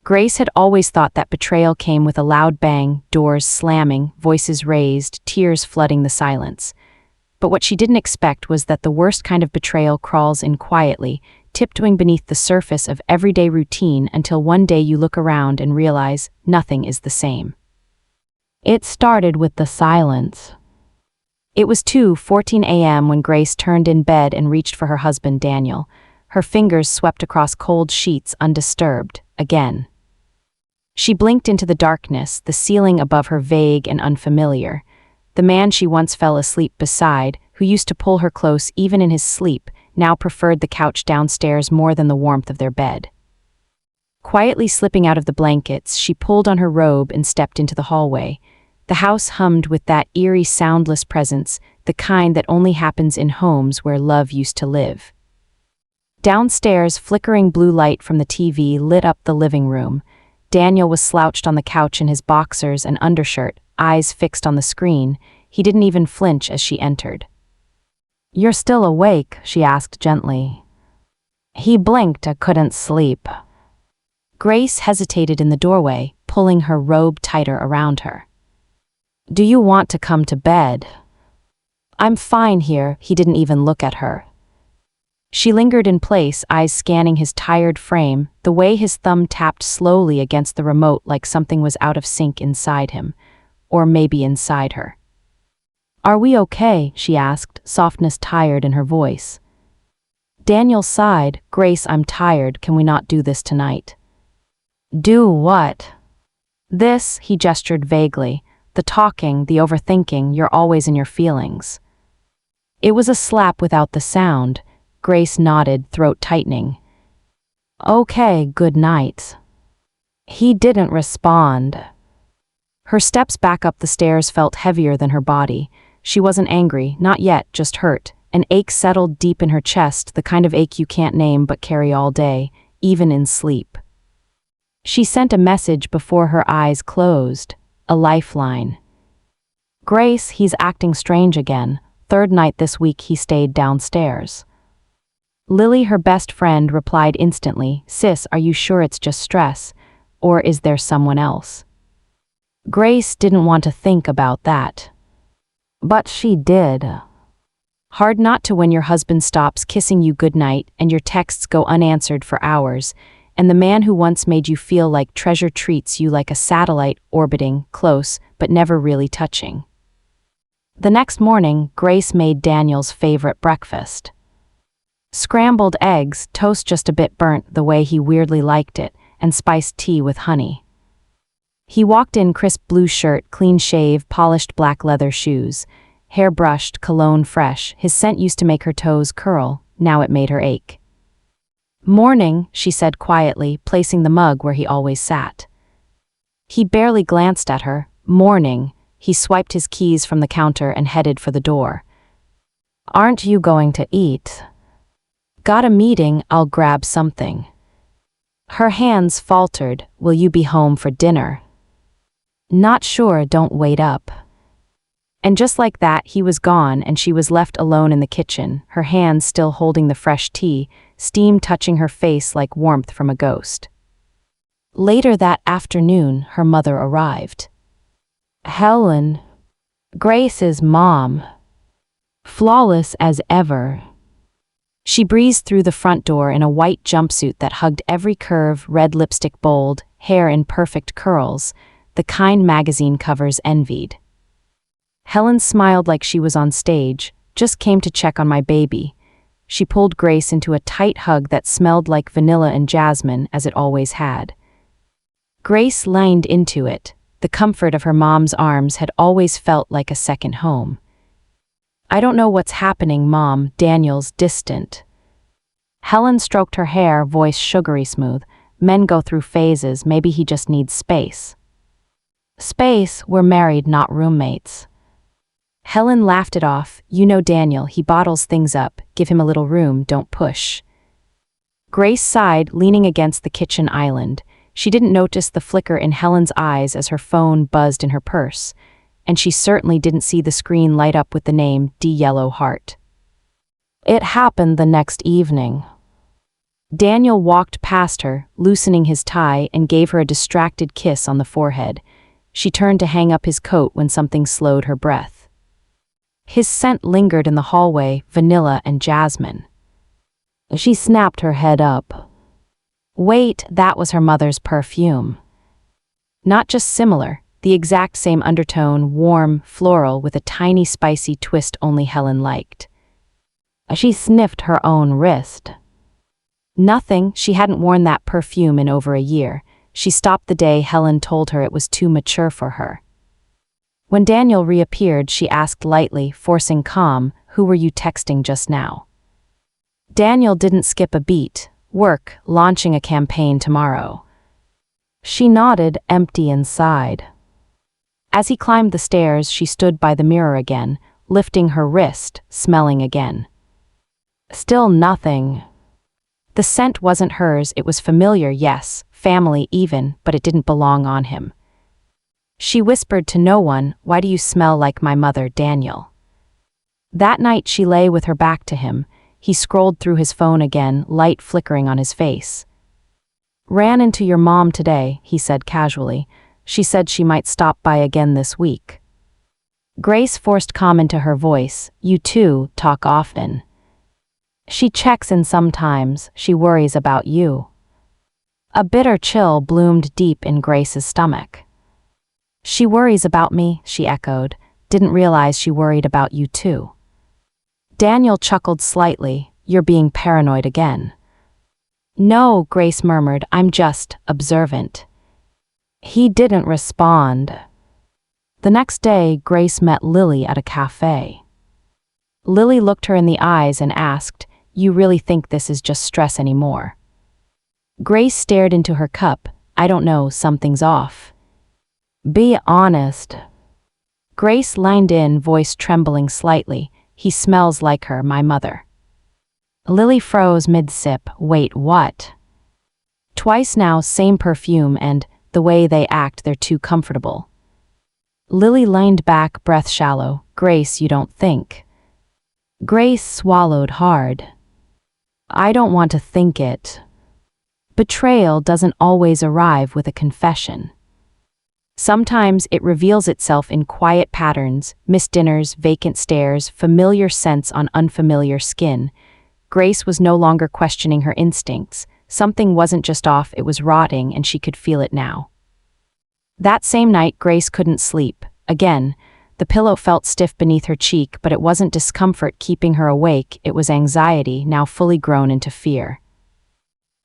Grace had always thought that betrayal came with a loud bang, doors slamming, voices raised, tears flooding the silence. But what she didn't expect was that the worst kind of betrayal crawls in quietly, tiptoeing beneath the surface of everyday routine until one day you look around and realize nothing is the same. It started with the silence. It was 2:14 a.m. when Grace turned in bed and reached for her husband, Daniel. Her fingers swept across cold sheets undisturbed, again. She blinked into the darkness, the ceiling above her vague and unfamiliar. The man she once fell asleep beside, who used to pull her close even in his sleep, now preferred the couch downstairs more than the warmth of their bed. Quietly slipping out of the blankets, she pulled on her robe and stepped into the hallway. The house hummed with that eerie, soundless presence, the kind that only happens in homes where love used to live. Downstairs, flickering blue light from the TV lit up the living room. Daniel was slouched on the couch in his boxers and undershirt, eyes fixed on the screen. He didn't even flinch as she entered. "You're still awake?" she asked gently. He blinked. "I couldn't sleep." Grace hesitated in the doorway, pulling her robe tighter around her. "Do you want to come to bed?" "I'm fine here." He didn't even look at her. She lingered in place, eyes scanning his tired frame, the way his thumb tapped slowly against the remote like something was out of sync inside him, or maybe inside her. "Are we okay?" she asked, softness tired in her voice. Daniel sighed. "Grace, I'm tired. Can we not do this tonight?" "Do what?" "This," he gestured vaguely. "The talking, the overthinking, you're always in your feelings." It was a slap without the sound. Grace nodded, throat tightening. "Okay, good night." He didn't respond. Her steps back up the stairs felt heavier than her body. She wasn't angry, not yet, just hurt. An ache settled deep in her chest, the kind of ache you can't name but carry all day, even in sleep. She sent a message before her eyes closed, a lifeline. "Grace, he's acting strange again. Third night this week he stayed downstairs." Lily, her best friend, replied instantly, "Sis, are you sure it's just stress? Or is there someone else?" Grace didn't want to think about that. But she did. Hard not to when your husband stops kissing you goodnight and your texts go unanswered for hours, and the man who once made you feel like treasure treats you like a satellite orbiting, close, but never really touching. The next morning, Grace made Daniel's favorite breakfast. Scrambled eggs, toast just a bit burnt the way he weirdly liked it, and spiced tea with honey. He walked in crisp blue shirt, clean shave, polished black leather shoes. Hair brushed, cologne fresh. His scent used to make her toes curl, now it made her ache. "Morning," she said quietly, placing the mug where he always sat. He barely glanced at her. "Morning." He swiped his keys from the counter and headed for the door. "Aren't you going to eat?" "Got a meeting, I'll grab something." Her hands faltered. "Will you be home for dinner?" "Not sure, don't wait up." And just like that, he was gone and she was left alone in the kitchen, her hands still holding the fresh tea, steam touching her face like warmth from a ghost. Later that afternoon, her mother arrived. Helen, Grace's mom. Flawless as ever. She breezed through the front door in a white jumpsuit that hugged every curve, red lipstick bold, hair in perfect curls, the kind magazine covers envied. Helen smiled like she was on stage, "Just came to check on my baby." She pulled Grace into a tight hug that smelled like vanilla and jasmine, as it always had. Grace leaned into it. The comfort of her mom's arms had always felt like a second home. "I don't know what's happening, Mom," Daniel's distant. Helen stroked her hair, voice sugary smooth. "Men go through phases, maybe he just needs space." "Space? We're married, not roommates." Helen laughed it off. "You know Daniel, he bottles things up. Give him a little room, don't push." Grace sighed, leaning against the kitchen island. She didn't notice the flicker in Helen's eyes as her phone buzzed in her purse, and she certainly didn't see the screen light up with the name D. Yellow Heart. It happened the next evening. Daniel walked past her, loosening his tie, and gave her a distracted kiss on the forehead. She turned to hang up his coat when something slowed her breath. His scent lingered in the hallway, vanilla and jasmine. She snapped her head up. Wait, that was her mother's perfume. Not just similar, the exact same undertone, warm, floral, with a tiny spicy twist only Helen liked. She sniffed her own wrist. Nothing, she hadn't worn that perfume in over a year. She stopped the day Helen told her it was too mature for her. When Daniel reappeared, she asked lightly, forcing calm, "Who were you texting just now?" Daniel didn't skip a beat. "Work, launching a campaign tomorrow." She nodded, empty inside. As he climbed the stairs, she stood by the mirror again, lifting her wrist, smelling again. Still nothing. The scent wasn't hers, it was familiar, yes, family even, but it didn't belong on him. She whispered to no one, "Why do you smell like my mother, Daniel?" That night she lay with her back to him. He scrolled through his phone again, light flickering on his face. "Ran into your mom today," he said casually. "She said she might stop by again this week." Grace forced calm into her voice. "You two talk often." "She checks in sometimes, she worries about you." A bitter chill bloomed deep in Grace's stomach. "She worries about me," she echoed. "Didn't realize she worried about you too." Daniel chuckled slightly. "You're being paranoid again." "No," Grace murmured, "I'm just observant." He didn't respond. The next day, Grace met Lily at a cafe. Lily looked her in the eyes and asked, "You really think this is just stress anymore?" Grace stared into her cup. "I don't know, something's off." "Be honest." Grace leaned in, voice trembling slightly. "He smells like her, my mother." Lily froze mid-sip. "Wait, what?" "Twice now, same perfume, and the way they act, they're too comfortable." Lily leaned back, breath shallow. "Grace, you don't think?" Grace swallowed hard. "I don't want to think it." Betrayal doesn't always arrive with a confession. Sometimes it reveals itself in quiet patterns, missed dinners, vacant stares, familiar scents on unfamiliar skin. Grace was no longer questioning her instincts. Something wasn't just off, it was rotting, and she could feel it now. That same night, Grace couldn't sleep. Again, the pillow felt stiff beneath her cheek, but it wasn't discomfort keeping her awake, it was anxiety, now fully grown into fear.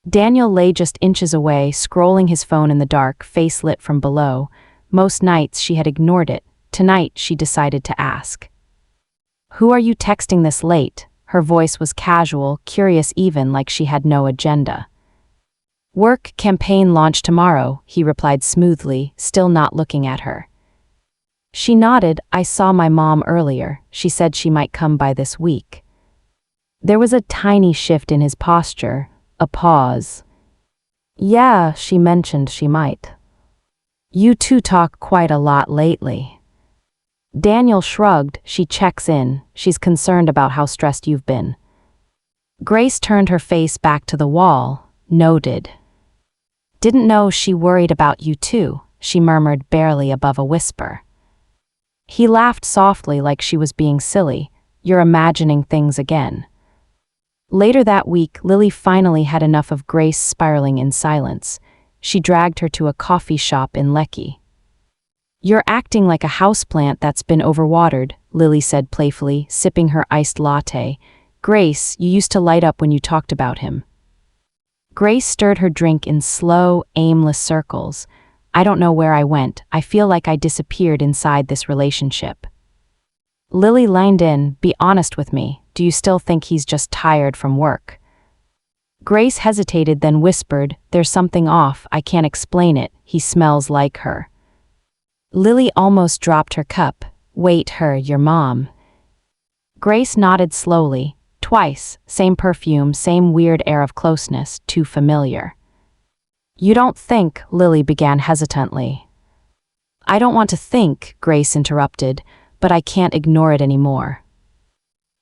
Daniel lay just inches away, scrolling his phone in the dark, face lit from below. Most nights she had ignored it. Tonight she decided to ask. "Who are you texting this late?" Her voice was casual, curious even, like she had no agenda. "Work, campaign launch tomorrow," he replied smoothly, still not looking at her. She nodded. "I saw my mom earlier. She said she might come by this week." There was a tiny shift in his posture. A pause. "Yeah, she mentioned she might. You two talk quite a lot lately." Daniel shrugged. "She checks in. She's concerned about how stressed you've been." Grace turned her face back to the wall. Noted. "Didn't know she worried about you too," she murmured barely above a whisper. He laughed softly like she was being silly. "You're imagining things again." Later that week, Lily finally had enough of Grace spiraling in silence. She dragged her to a coffee shop in Lecky. "You're acting like a houseplant that's been overwatered," Lily said playfully, sipping her iced latte. "Grace, you used to light up when you talked about him." Grace stirred her drink in slow, aimless circles. "I don't know where I went. I feel like I disappeared inside this relationship." Lily leaned in. "Be honest with me. Do you still think he's just tired from work?" Grace hesitated, then whispered, "There's something off, I can't explain it, he smells like her." Lily almost dropped her cup. "Wait, your mom." Grace nodded slowly. Twice, same perfume, same weird air of closeness, too familiar. "You don't think," Lily began hesitantly. "I don't want to think," Grace interrupted, "but I can't ignore it anymore."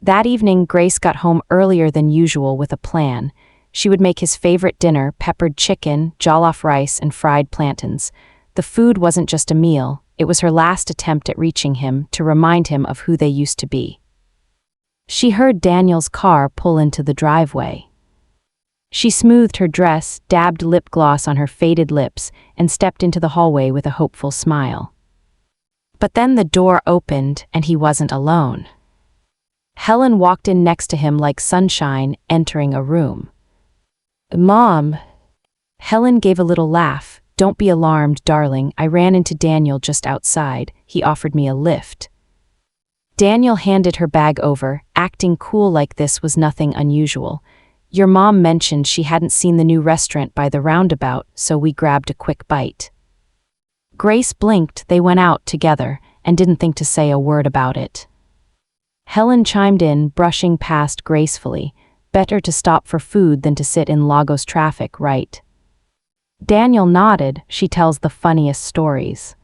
That evening, Grace got home earlier than usual with a plan. She would make his favorite dinner, peppered chicken, jollof rice, and fried plantains. The food wasn't just a meal, it was her last attempt at reaching him to remind him of who they used to be. She heard Daniel's car pull into the driveway. She smoothed her dress, dabbed lip gloss on her faded lips, and stepped into the hallway with a hopeful smile. But then the door opened, and he wasn't alone. Helen walked in next to him like sunshine entering a room. "Mom." Helen gave a little laugh. "Don't be alarmed, darling. I ran into Daniel just outside. He offered me a lift." Daniel handed her bag over, acting cool like this was nothing unusual. "Your mom mentioned she hadn't seen the new restaurant by the roundabout, so we grabbed a quick bite." Grace blinked. They went out together and didn't think to say a word about it. Helen chimed in, brushing past gracefully. "Better to stop for food than to sit in Lagos traffic, right?" Daniel nodded. "She tells the funniest stories."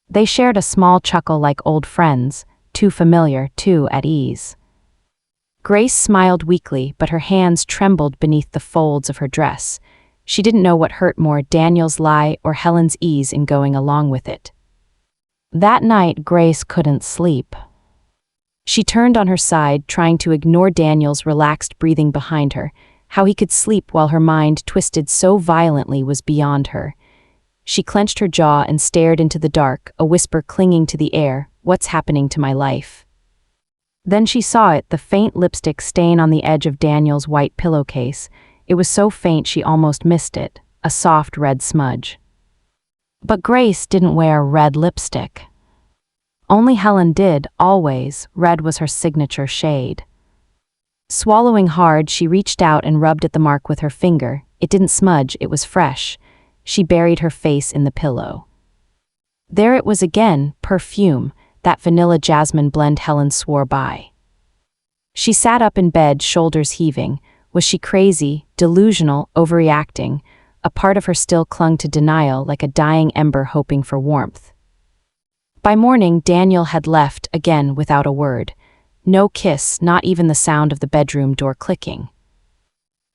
They shared a small chuckle like old friends, too familiar, too at ease. Grace smiled weakly, but her hands trembled beneath the folds of her dress. She didn't know what hurt more, Daniel's lie or Helen's ease in going along with it. That night, Grace couldn't sleep. She turned on her side, trying to ignore Daniel's relaxed breathing behind her. How he could sleep while her mind twisted so violently was beyond her. She clenched her jaw and stared into the dark, a whisper clinging to the air, "What's happening to my life?" Then she saw it, the faint lipstick stain on the edge of Daniel's white pillowcase. It was so faint she almost missed it, a soft red smudge. But Grace didn't wear red lipstick. Only Helen did, always. Red was her signature shade. Swallowing hard, she reached out and rubbed at the mark with her finger. It didn't smudge, it was fresh. She buried her face in the pillow. There it was again, perfume, that vanilla jasmine blend Helen swore by. She sat up in bed, shoulders heaving. Was she crazy, delusional, overreacting? A part of her still clung to denial like a dying ember hoping for warmth. By morning, Daniel had left, again without a word. No kiss, not even the sound of the bedroom door clicking.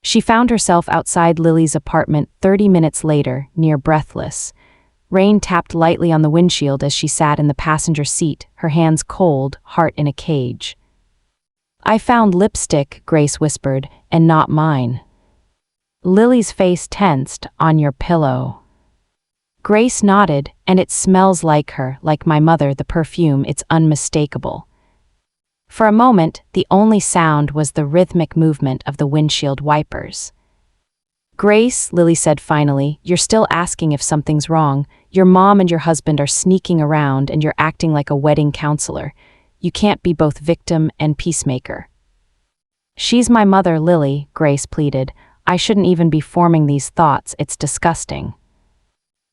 She found herself outside Lily's apartment 30 minutes later, near breathless. Rain tapped lightly on the windshield as she sat in the passenger seat, her hands cold, heart in a cage. "I found lipstick," Grace whispered, "and not mine." Lily's face tensed. "On your pillow." Grace nodded. "And it smells like her, like my mother, the perfume, it's unmistakable." For a moment, the only sound was the rhythmic movement of the windshield wipers. "Grace," Lily said finally, "you're still asking if something's wrong. Your mom and your husband are sneaking around and you're acting like a wedding counselor. You can't be both victim and peacemaker." "She's my mother, Lily," Grace pleaded. "I shouldn't even be forming these thoughts, it's disgusting."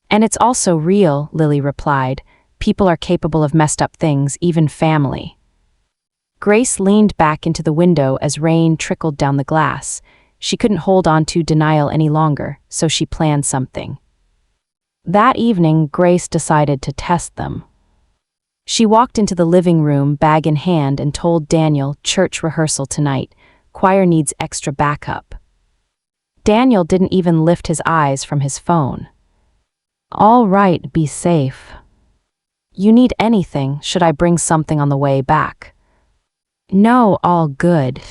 "And it's also real," Lily replied. "People are capable of messed up things, even family." Grace leaned back into the window as rain trickled down the glass. She couldn't hold on to denial any longer, so she planned something. That evening, Grace decided to test them. She walked into the living room, bag in hand, and told Daniel, "Church rehearsal tonight. Choir needs extra backup." Daniel didn't even lift his eyes from his phone. "All right, be safe." "You need anything? Should I bring something on the way back?" "No, all good."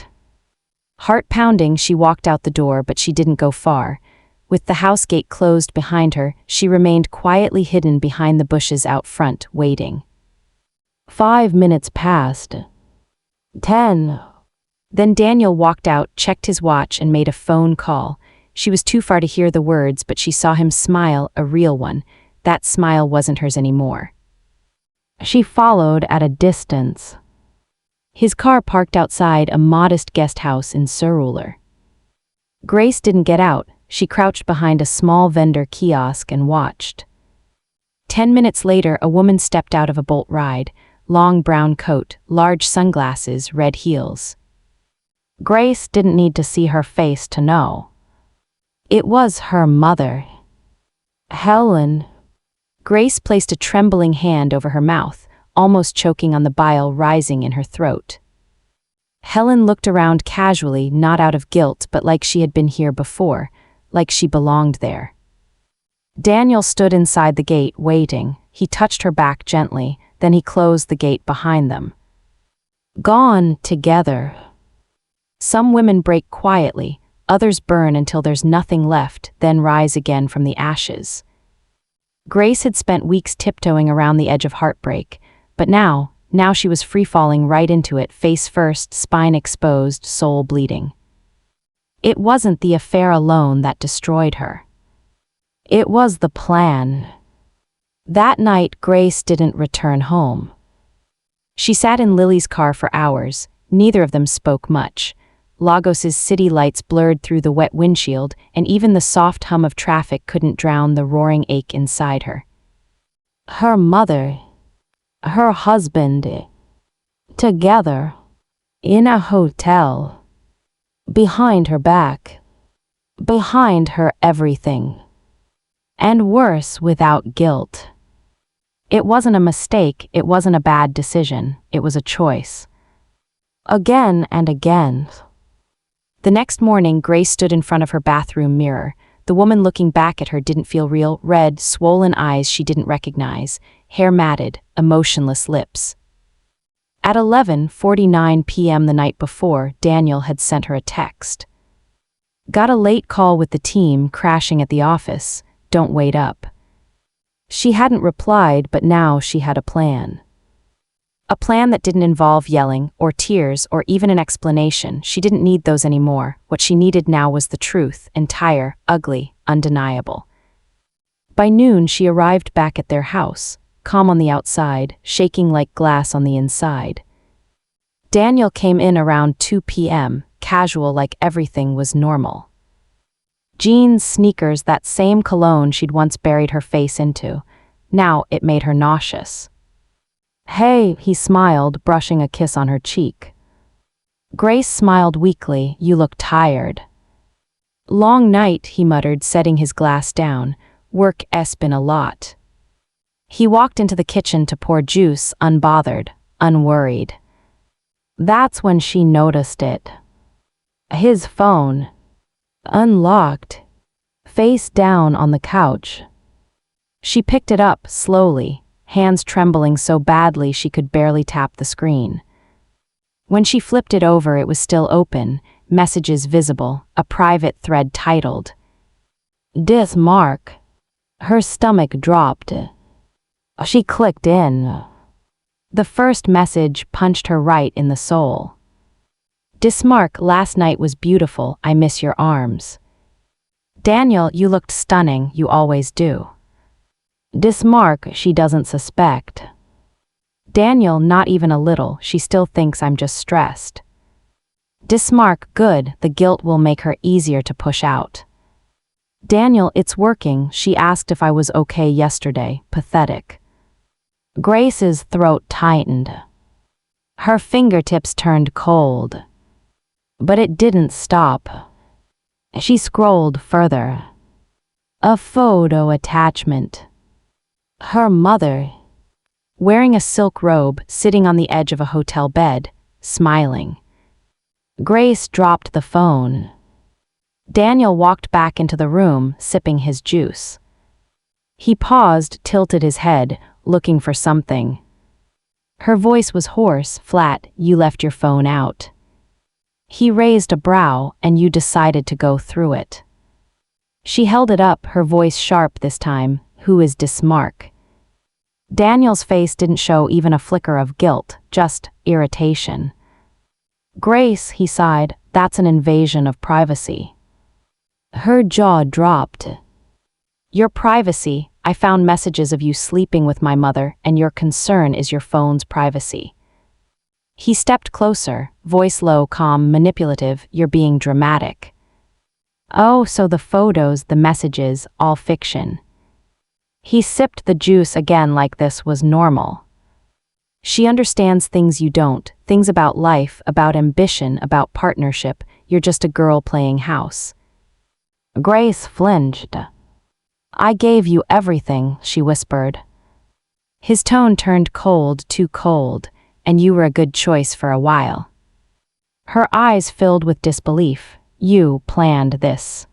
Heart pounding, she walked out the door, but she didn't go far. With the house gate closed behind her, she remained quietly hidden behind the bushes out front, waiting. 5 minutes passed. 10. Then Daniel walked out, checked his watch, and made a phone call. She was too far to hear the words, but she saw him smile, a real one. That smile wasn't hers anymore. She followed at a distance. His car parked outside a modest guest house in Surrey. Grace didn't get out. She crouched behind a small vendor kiosk and watched. 10 minutes later, a woman stepped out of a Bolt ride. Long brown coat, large sunglasses, red heels. Grace didn't need to see her face to know. It was her mother. "Helen." Grace placed a trembling hand over her mouth, almost choking on the bile rising in her throat. Helen looked around casually, not out of guilt, but like she had been here before, like she belonged there. Daniel stood inside the gate, waiting. He touched her back gently, then he closed the gate behind them. Gone together. Some women break quietly, others burn until there's nothing left, then rise again from the ashes. Grace had spent weeks tiptoeing around the edge of heartbreak, but now she was free-falling right into it, face first, spine exposed, soul bleeding. It wasn't the affair alone that destroyed her. It was the plan. That night, Grace didn't return home. She sat in Lily's car for hours. Neither of them spoke much. Lagos's city lights blurred through the wet windshield, and even the soft hum of traffic couldn't drown the roaring ache inside her. Her mother, her husband, together, in a hotel, behind her back, behind her everything. And worse, without guilt. It wasn't a mistake, it wasn't a bad decision, it was a choice. Again and again. The next morning, Grace stood in front of her bathroom mirror. The woman looking back at her didn't feel real, red, swollen eyes she didn't recognize, hair matted, emotionless lips. At 11:49 p.m. the night before, Daniel had sent her a text. Got a late call with the team, crashing at the office. Don't wait up. She hadn't replied, but now she had a plan. A plan that didn't involve yelling, or tears, or even an explanation. She didn't need those anymore. What she needed now was the truth, entire, ugly, undeniable. By noon, she arrived back at their house, calm on the outside, shaking like glass on the inside. Daniel came in around 2 p.m., casual like everything was normal. Jeans, sneakers, that same cologne she'd once buried her face into. Now it made her nauseous. Hey, he smiled, brushing a kiss on her cheek. Grace smiled weakly. You look tired. Long night, he muttered, setting his glass down. Work's been a lot. He walked into the kitchen to pour juice, unbothered, unworried. That's when she noticed it. His phone. Unlocked. Face down on the couch. She picked it up slowly, hands trembling so badly she could barely tap the screen. When she flipped it over, it was still open, messages visible, a private thread titled, "Dis Mark." Her stomach dropped. She clicked in. The first message punched her right in the soul. Dismark, last night was beautiful, I miss your arms. Daniel, you looked stunning, you always do. Dismark, she doesn't suspect. Daniel, not even a little, she still thinks I'm just stressed. Dismark, good, the guilt will make her easier to push out. Daniel, it's working, she asked if I was okay yesterday, pathetic. Grace's throat tightened. Her fingertips turned cold. But it didn't stop. She scrolled further. A photo attachment. Her mother, wearing a silk robe, sitting on the edge of a hotel bed, smiling. Grace dropped the phone. Daniel walked back into the room, sipping his juice. He paused, tilted his head, looking for something. Her voice was hoarse, flat. You left your phone out. He raised a brow, and you decided to go through it. She held it up, her voice sharp this time. Who is Dismark? Daniel's face didn't show even a flicker of guilt, just irritation. Grace, he sighed, that's an invasion of privacy. Her jaw dropped. Your privacy, I found messages of you sleeping with my mother, and your concern is your phone's privacy. He stepped closer, voice low, calm, manipulative. You're being dramatic. Oh, so the photos, the messages, all fiction. He sipped the juice again like this was normal. She understands things you don't, things about life, about ambition, about partnership. You're just a girl playing house. Grace flinched. I gave you everything, she whispered. His tone turned cold, too cold. And you were a good choice for a while. Her eyes filled with disbelief. You planned this.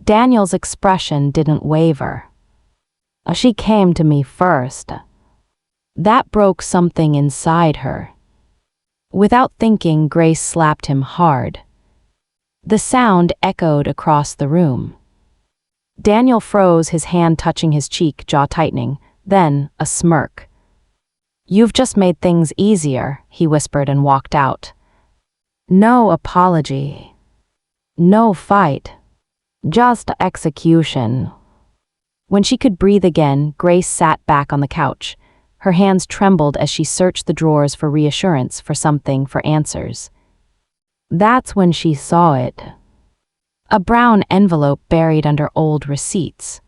Daniel's expression didn't waver. She came to me first. That broke something inside her. Without thinking, Grace slapped him hard. The sound echoed across the room. Daniel froze, his hand touching his cheek, jaw tightening, then a smirk. You've just made things easier, he whispered and walked out. No apology. No fight. Just execution. When she could breathe again, Grace sat back on the couch. Her hands trembled as she searched the drawers for reassurance, for something, for answers. That's when she saw it. A brown envelope buried under old receipts.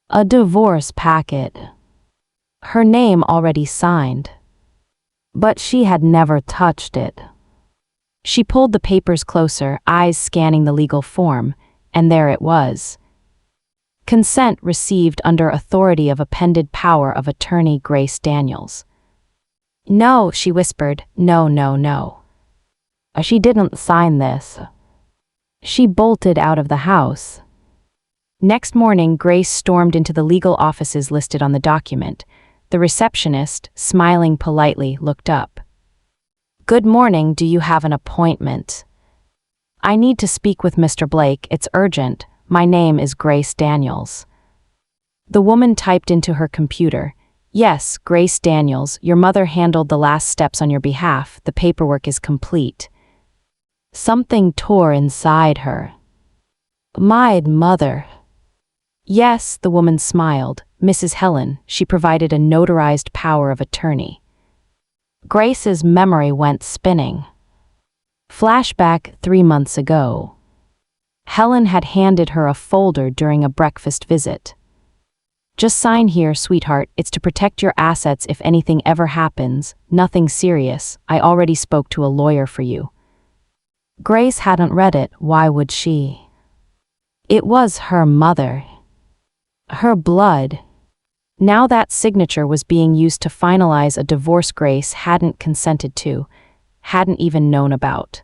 A divorce packet. Her name already signed. But she had never touched it. She pulled the papers closer, eyes scanning the legal form, and there it was. Consent received under authority of appended power of attorney Grace Daniels. No, she whispered, no. She didn't sign this. She bolted out of the house. Next morning, Grace stormed into the legal offices listed on the document. The receptionist, smiling politely, looked up. Good morning, do you have an appointment? I need to speak with Mr. Blake, it's urgent. My name is Grace Daniels. The woman typed into her computer. Yes, Grace Daniels, your mother handled the last steps on your behalf. The paperwork is complete. Something tore inside her. My mother. Yes, the woman smiled. Mrs. Helen, she provided a notarized power of attorney. Grace's memory went spinning. Flashback 3 months ago. Helen had handed her a folder during a breakfast visit. Just sign here, sweetheart. It's to protect your assets if anything ever happens. Nothing serious. I already spoke to a lawyer for you. Grace hadn't read it. Why would she? It was her mother. Her blood. Now that signature was being used to finalize a divorce Grace hadn't consented to, hadn't even known about.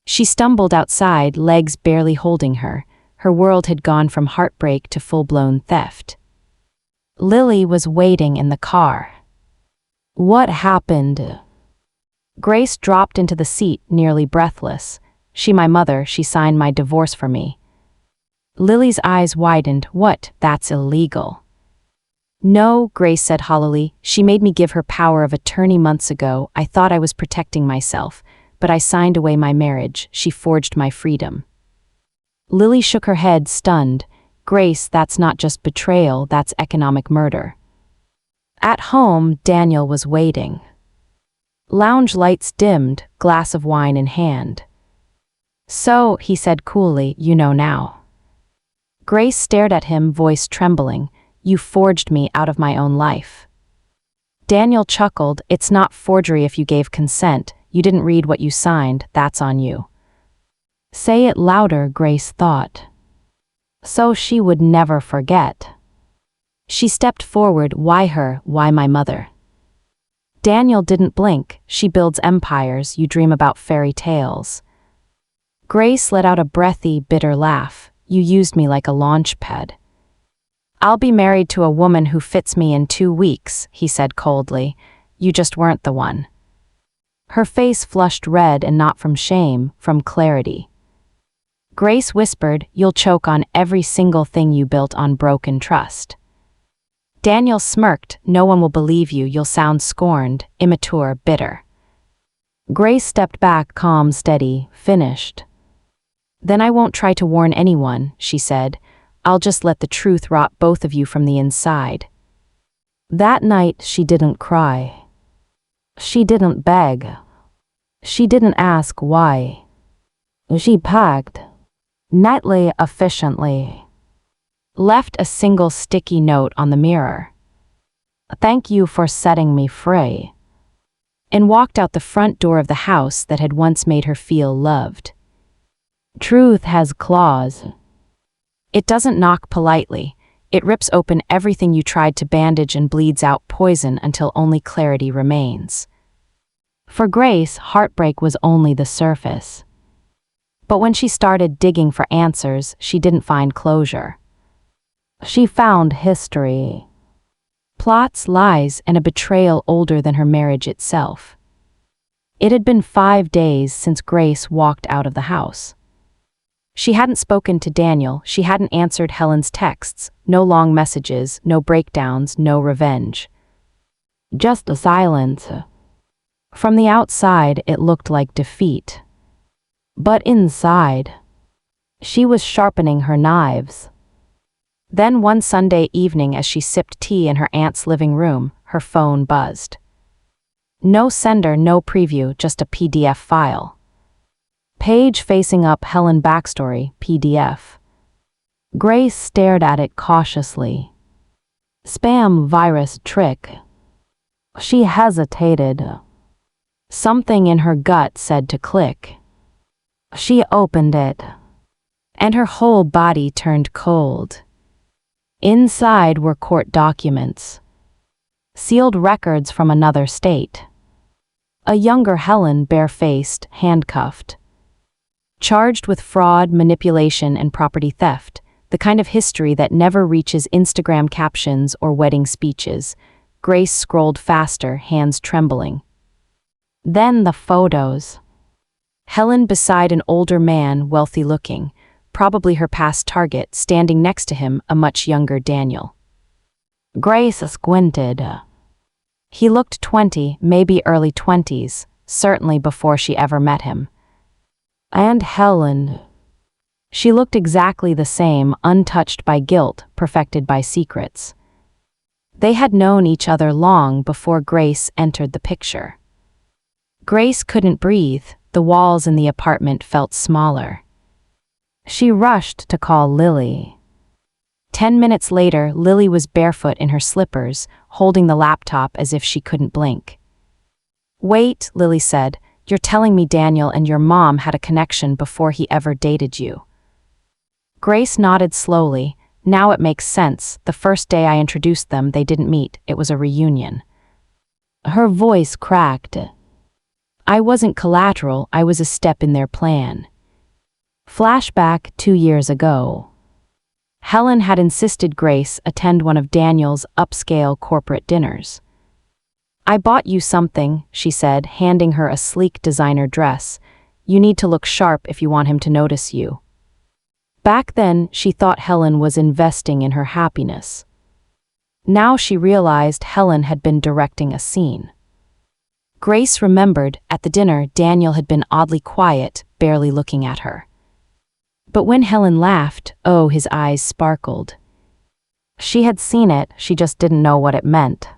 She stumbled outside, legs barely holding her. Her world had gone from heartbreak to full-blown theft. Lily was waiting in the car. What happened? Grace dropped into the seat, nearly breathless. My mother, she signed my divorce for me. Lily's eyes widened. What? That's illegal. No, Grace said hollowly. She made me give her power of attorney months ago. I thought I was protecting myself, but I signed away my marriage. She forged my freedom. Lily shook her head, stunned. Grace, that's not just betrayal, that's economic murder. At home, Daniel was waiting. Lounge lights dimmed, glass of wine in hand. So, he said coolly, you know now. Grace stared at him, voice trembling. You forged me out of my own life. Daniel chuckled. It's not forgery if you gave consent. You didn't read what you signed, that's on you. Say it louder, Grace thought. So she would never forget. She stepped forward. Why her? Why my mother? Daniel didn't blink. She builds empires, you dream about fairy tales. Grace let out a breathy, bitter laugh. You used me like a launch pad. I'll be married to a woman who fits me in 2 weeks, he said coldly. You just weren't the one. Her face flushed red, and not from shame, from clarity. Grace whispered, you'll choke on every single thing you built on broken trust. Daniel smirked. No one will believe you. You'll sound scorned, immature, bitter. Grace stepped back, calm, steady, finished. Then I won't try to warn anyone, she said. I'll just let the truth rot both of you from the inside. That night, she didn't cry. She didn't beg. She didn't ask why. She packed. Neatly, efficiently. Left a single sticky note on the mirror. Thank you for setting me free. And walked out the front door of the house that had once made her feel loved. Truth has claws. It doesn't knock politely. It rips open everything you tried to bandage and bleeds out poison until only clarity remains. For Grace, heartbreak was only the surface. But when she started digging for answers, she didn't find closure. She found history. Plots, lies, and a betrayal older than her marriage itself. It had been 5 days since Grace walked out of the house. She hadn't spoken to Daniel, she hadn't answered Helen's texts, no long messages, no breakdowns, no revenge. Just a silence. From the outside, it looked like defeat. But inside, she was sharpening her knives. Then one Sunday evening, as she sipped tea in her aunt's living room, her phone buzzed. No sender, no preview, just a PDF file. Page facing up, Helen backstory, PDF. Grace stared at it cautiously. Spam virus trick. She hesitated. Something in her gut said to click. She opened it, and her whole body turned cold. Inside were court documents. Sealed records from another state. A younger Helen, barefaced, handcuffed. Charged with fraud, manipulation, and property theft, the kind of history that never reaches Instagram captions or wedding speeches. Grace scrolled faster, hands trembling. Then the photos. Helen beside an older man, wealthy-looking, probably her past target, standing next to him, a much younger Daniel. Grace squinted. He looked 20, maybe early 20s, certainly before she ever met him. And Helen. She looked exactly the same, untouched by guilt, perfected by secrets. They had known each other long before Grace entered the picture. Grace couldn't breathe, the walls in the apartment felt smaller. She rushed to call Lily. 10 minutes later, Lily was barefoot in her slippers, holding the laptop as if she couldn't blink. Wait, Lily said, you're telling me Daniel and your mom had a connection before he ever dated you. Grace nodded slowly. Now it makes sense. The first day I introduced them, they didn't meet. It was a reunion. Her voice cracked. I wasn't collateral, I was a step in their plan. Flashback 2 years ago. Helen had insisted Grace attend one of Daniel's upscale corporate dinners. I bought you something, she said, handing her a sleek designer dress. You need to look sharp if you want him to notice you. Back then, she thought Helen was investing in her happiness. Now she realized Helen had been directing a scene. Grace remembered, at the dinner, Daniel had been oddly quiet, barely looking at her. But when Helen laughed, oh, his eyes sparkled. She had seen it, she just didn't know what it meant.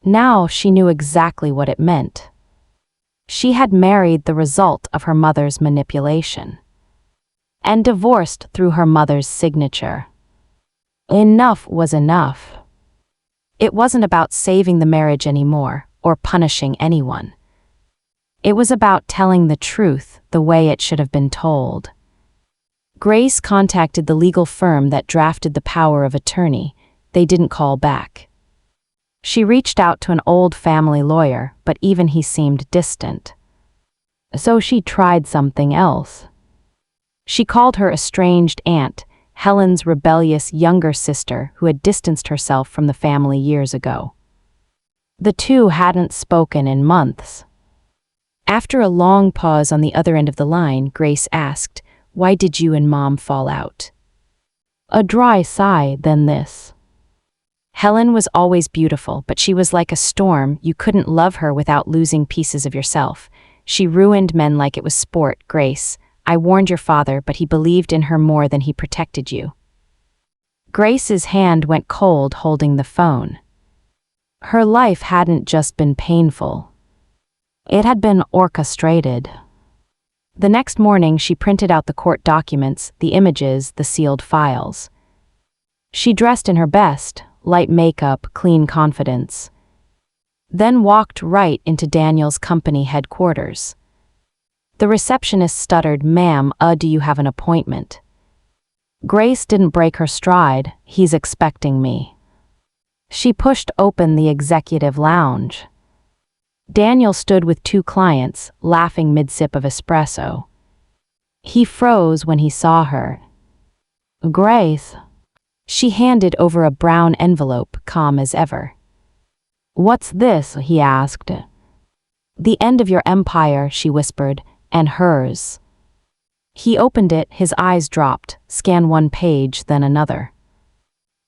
Now she knew exactly what it meant. She had married the result of her mother's manipulation. And divorced through her mother's signature. Enough was enough. It wasn't about saving the marriage anymore, or punishing anyone. It was about telling the truth the way it should have been told. Grace contacted the legal firm that drafted the power of attorney. They didn't call back. She reached out to an old family lawyer, but even he seemed distant. So she tried something else. She called her estranged aunt, Helen's rebellious younger sister who had distanced herself from the family years ago. The two hadn't spoken in months. After a long pause on the other end of the line, Grace asked, "Why did you and Mom fall out?" A dry sigh, then this. Helen was always beautiful, but she was like a storm. You couldn't love her without losing pieces of yourself. She ruined men like it was sport, Grace. I warned your father, but he believed in her more than he protected you. Grace's hand went cold holding the phone. Her life hadn't just been painful. It had been orchestrated. The next morning, she printed out the court documents, the images, the sealed files. She dressed in her best, light makeup, clean confidence. Then walked right into Daniel's company headquarters. The receptionist stuttered, "Ma'am, do you have an appointment?" Grace didn't break her stride. "He's expecting me." She pushed open the executive lounge. Daniel stood with two clients, laughing mid-sip of espresso. He froze when he saw her. "Grace." She handed over a brown envelope, calm as ever. "What's this?" he asked. "The end of your empire," she whispered, "and hers." He opened it, his eyes dropped, scanned one page, then another.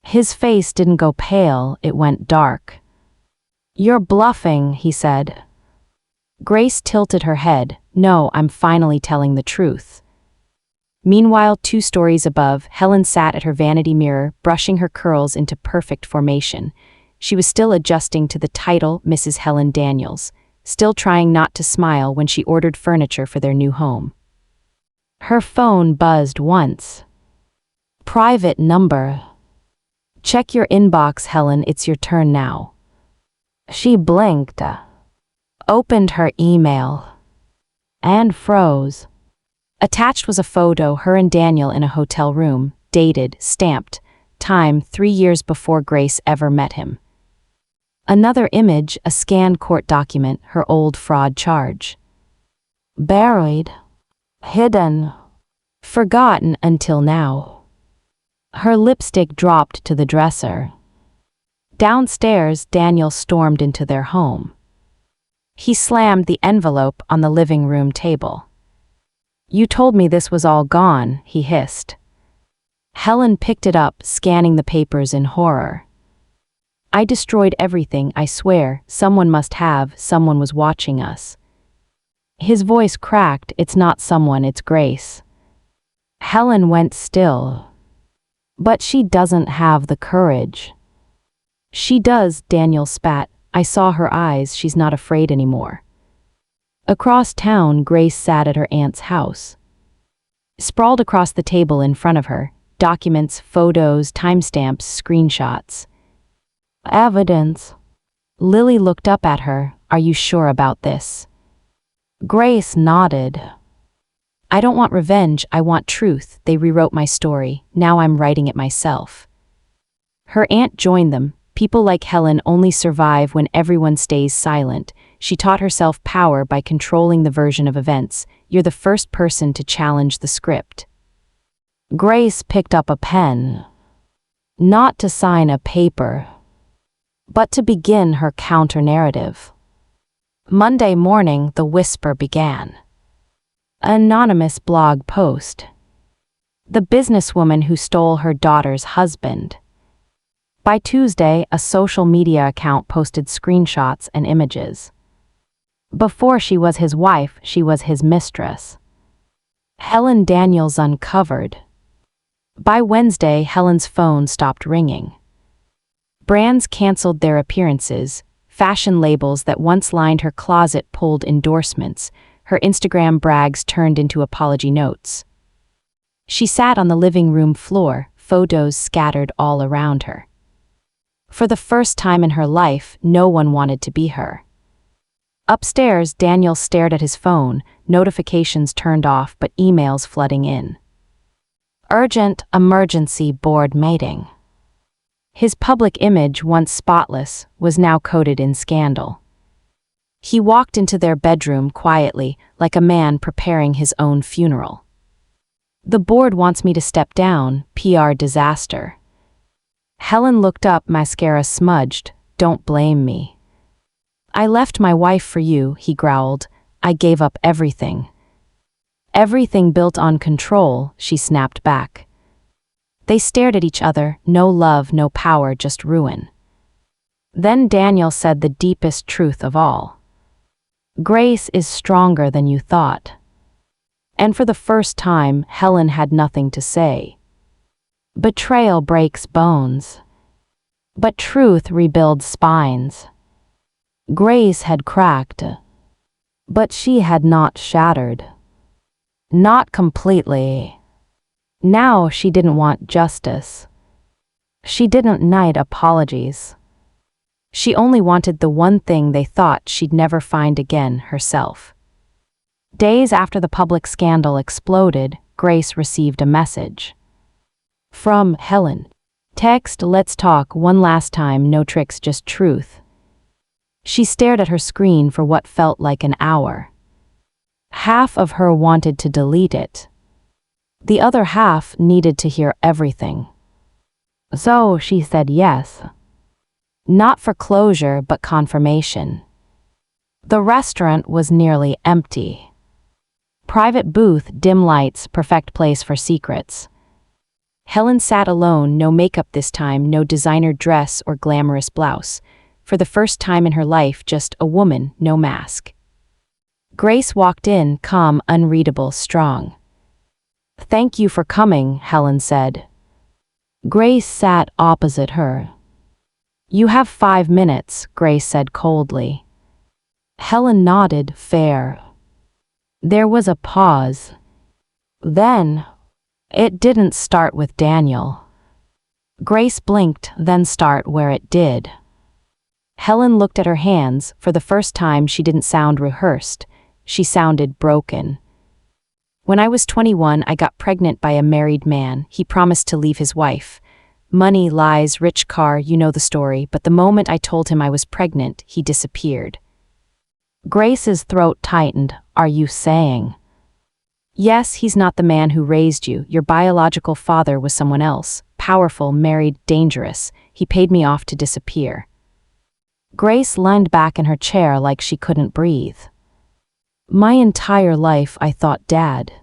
His face didn't go pale, it went dark. "You're bluffing," he said. Grace tilted her head. "No, I'm finally telling the truth." Meanwhile, 2 stories above, Helen sat at her vanity mirror, brushing her curls into perfect formation. She was still adjusting to the title, Mrs. Helen Daniels, still trying not to smile when she ordered furniture for their new home. Her phone buzzed once. "Private number." "Check your inbox, Helen, it's your turn now." She blinked, opened her email, and froze. Attached was a photo, her and Daniel in a hotel room, dated, stamped, time 3 years before Grace ever met him. Another image, a scanned court document, her old fraud charge. Buried, hidden, forgotten until now. Her lipstick dropped to the dresser. Downstairs, Daniel stormed into their home. He slammed the envelope on the living room table. "You told me this was all gone," he hissed. Helen picked it up, scanning the papers in horror. "I destroyed everything, I swear. Someone must have, someone was watching us." His voice cracked. "It's not someone, it's Grace." Helen went still. "But she doesn't have the courage." "She does," Daniel spat. "I saw her eyes, she's not afraid anymore." Across town, Grace sat at her aunt's house. Sprawled across the table in front of her, documents, photos, timestamps, screenshots. "Evidence." Lily looked up at her. "Are you sure about this?" Grace nodded. "I don't want revenge, I want truth. They rewrote my story, now I'm writing it myself." Her aunt joined them. People like Helen only survive when everyone stays silent. She taught herself power by controlling the version of events. You're the first person to challenge the script. Grace picked up a pen. Not to sign a paper, but to begin her counter-narrative. Monday morning, the whisper began. Anonymous blog post. The businesswoman who stole her daughter's husband. By Tuesday, a social media account posted screenshots and images. Before she was his wife, she was his mistress. Helen Daniels uncovered. By Wednesday, Helen's phone stopped ringing. Brands canceled their appearances. Fashion labels that once lined her closet pulled endorsements. Her Instagram brags turned into apology notes. She sat on the living room floor, photos scattered all around her. For the first time in her life, no one wanted to be her. Upstairs, Daniel stared at his phone, notifications turned off but emails flooding in. Urgent, emergency, board meeting. His public image, once spotless, was now coated in scandal. He walked into their bedroom quietly, like a man preparing his own funeral. "The board wants me to step down, PR disaster." Helen looked up, mascara smudged. "Don't blame me." "I left my wife for you," he growled. "I gave up everything." "Everything built on control," she snapped back. They stared at each other, no love, no power, just ruin. Then Daniel said the deepest truth of all. "Grace is stronger than you thought." And for the first time, Helen had nothing to say. Betrayal breaks bones, but truth rebuilds spines. Grace had cracked, but she had not shattered. Not completely. Now she didn't want justice. She didn't need apologies. She only wanted the one thing they thought she'd never find again, herself. Days after the public scandal exploded, Grace received a message. From Helen. Text, "Let's talk one last time, no tricks, just truth." She stared at her screen for what felt like an hour. Half of her wanted to delete it. The other half needed to hear everything. So she said yes. Not for closure, but confirmation. The restaurant was nearly empty. Private booth, dim lights, perfect place for secrets. Helen sat alone, no makeup this time, no designer dress or glamorous blouse. For the first time in her life, just a woman, no mask. Grace walked in, calm, unreadable, strong. "Thank you for coming," Helen said. Grace sat opposite her. "You have 5 minutes," Grace said coldly. Helen nodded, fair. There was a pause. Then, "It didn't start with Daniel." Grace blinked, "Then start where it did." Helen looked at her hands. For the first time, she didn't sound rehearsed. She sounded broken. "When I was 21, I got pregnant by a married man. He promised to leave his wife. Money, lies, rich car, you know the story, but the moment I told him I was pregnant, he disappeared." Grace's throat tightened. "Are you saying?" "Yes, he's not the man who raised you. Your biological father was someone else. Powerful, married, dangerous. He paid me off to disappear." Grace leaned back in her chair like she couldn't breathe. "My entire life I thought Dad."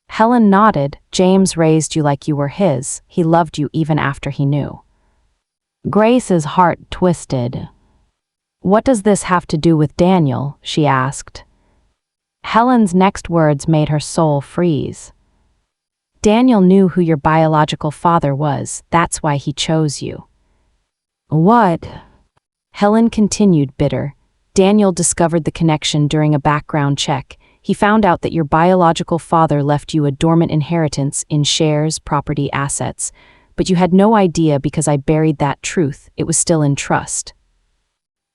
Helen nodded. "James raised you like you were his. He loved you even after he knew." Grace's heart twisted. "What does this have to do with Daniel?" she asked. Helen's next words made her soul freeze. "Daniel knew who your biological father was. That's why he chose you." "What?" Helen continued, bitter. "Daniel discovered the connection during a background check. He found out that your biological father left you a dormant inheritance in shares, property, assets. But you had no idea because I buried that truth. It was still in trust."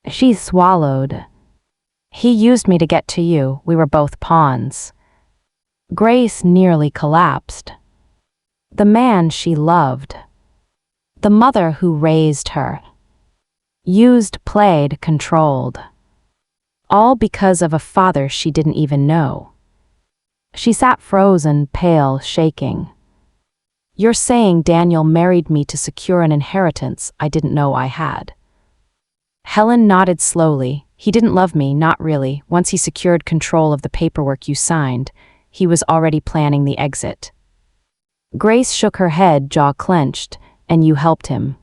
She swallowed. "He used me to get to you. We were both pawns." Grace nearly collapsed. The man she loved. The mother who raised her. Used, played, controlled. All because of a father she didn't even know. She sat frozen, pale, shaking. "You're saying Daniel married me to secure an inheritance I didn't know I had?" Helen nodded slowly. "He didn't love me, not really. Once he secured control of the paperwork you signed, he was already planning the exit." Grace shook her head, jaw clenched. "And you helped him."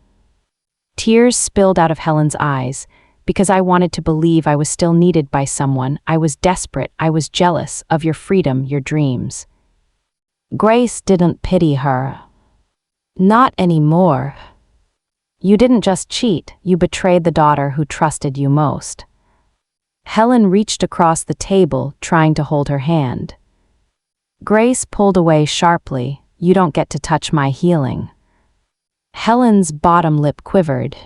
Tears spilled out of Helen's eyes. "Because I wanted to believe I was still needed by someone. I was desperate. I was jealous of your freedom, your dreams." Grace didn't pity her. "Not anymore. You didn't just cheat, you betrayed the daughter who trusted you most." Helen reached across the table, trying to hold her hand. Grace pulled away sharply. "You don't get to touch my healing." Helen's bottom lip quivered.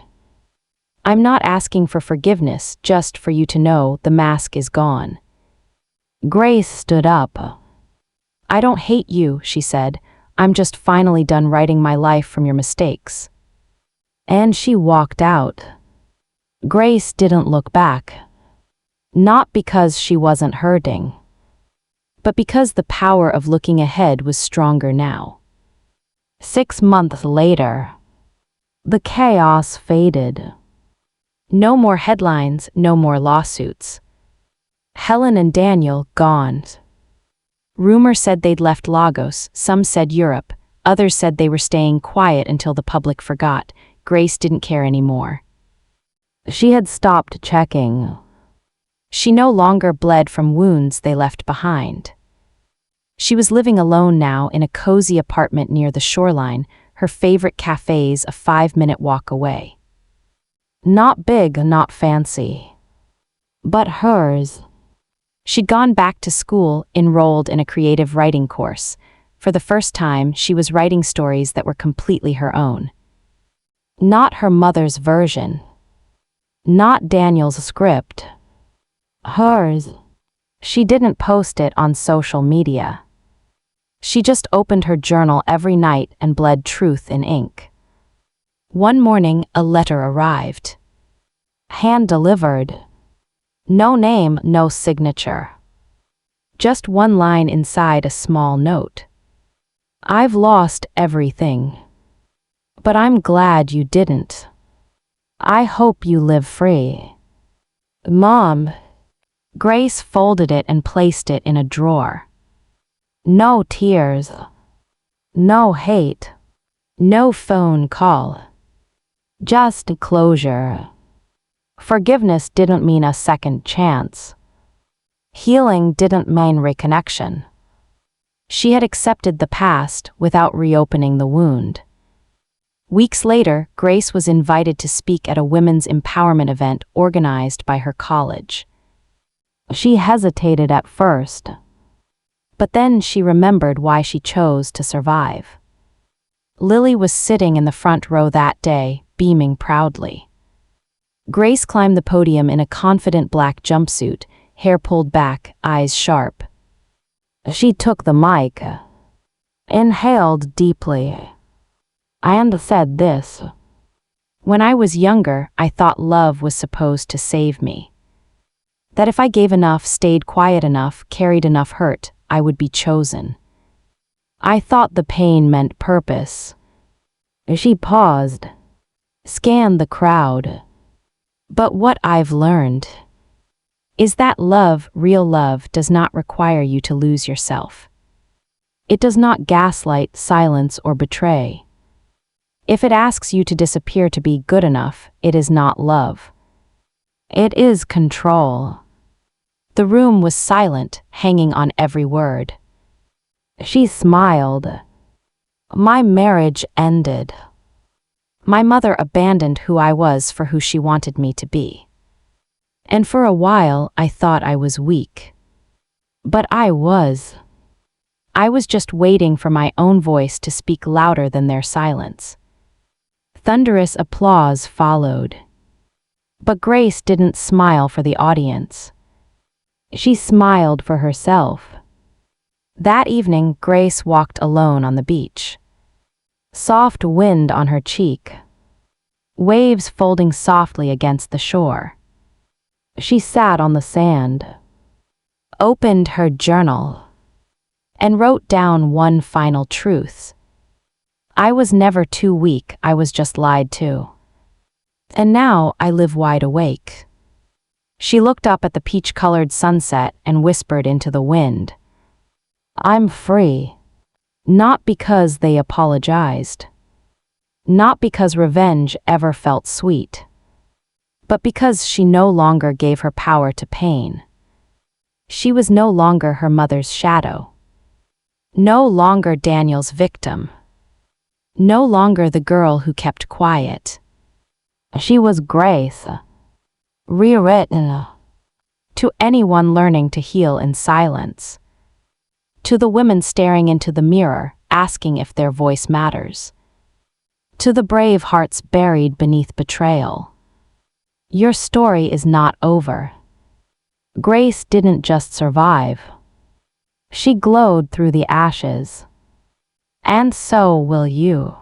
"I'm not asking for forgiveness, just for you to know the mask is gone." Grace stood up. "I don't hate you," she said. "I'm just finally done writing my life from your mistakes." And she walked out. Grace didn't look back. Not because she wasn't hurting, but because the power of looking ahead was stronger now. 6 months later, the chaos faded. No more headlines, no more lawsuits. Helen and Daniel gone. Rumor said they'd left Lagos, some said Europe, others said they were staying quiet until the public forgot. Grace didn't care anymore. She had stopped checking. She no longer bled from wounds they left behind. She was living alone now in a cozy apartment near the shoreline, her favorite cafes a 5-minute walk away. Not big, not fancy. But hers. She'd gone back to school, enrolled in a creative writing course. For the first time, she was writing stories that were completely her own. Not her mother's version. Not Daniel's script. Hers. She didn't post it on social media. She just opened her journal every night and bled truth in ink. One morning, a letter arrived. Hand-delivered. No name, no signature. Just one line inside a small note. I've lost everything. But I'm glad you didn't. I hope you live free. Mom. Grace folded it and placed it in a drawer. No tears. No hate. No phone call. Just closure. Forgiveness didn't mean a second chance. Healing didn't mean reconnection. She had accepted the past without reopening the wound. Weeks later, Grace was invited to speak at a women's empowerment event organized by her college. She hesitated at first, but then she remembered why she chose to survive. Lily was sitting in the front row that day, beaming proudly. Grace climbed the podium in a confident black jumpsuit, hair pulled back, eyes sharp. She took the mic, inhaled deeply, and said this. When I was younger, I thought love was supposed to save me. That if I gave enough, stayed quiet enough, carried enough hurt, I would be chosen. I thought the pain meant purpose. She paused, scanned the crowd. But what I've learned is that love, real love, does not require you to lose yourself. It does not gaslight, silence, or betray. If it asks you to disappear to be good enough, it is not love. It is control. The room was silent, hanging on every word. She smiled. My marriage ended. My mother abandoned who I was for who she wanted me to be. And for a while, I thought I was weak. But I was. I was just waiting for my own voice to speak louder than their silence. Thunderous applause followed. But Grace didn't smile for the audience. She smiled for herself. That evening, Grace walked alone on the beach. Soft wind on her cheek. Waves folding softly against the shore. She sat on the sand, opened her journal, and wrote down one final truth. I was never too weak, I was just lied to. And now I live wide awake. She looked up at the peach-colored sunset and whispered into the wind. I'm free. Not because they apologized. Not because revenge ever felt sweet. But because she no longer gave her power to pain. She was no longer her mother's shadow. No longer Daniel's victim. No longer the girl who kept quiet. She was Grace. Rewritten. To anyone learning to heal in silence. To the women staring into the mirror, asking if their voice matters. To the brave hearts buried beneath betrayal. Your story is not over. Grace didn't just survive. She glowed through the ashes. And so will you.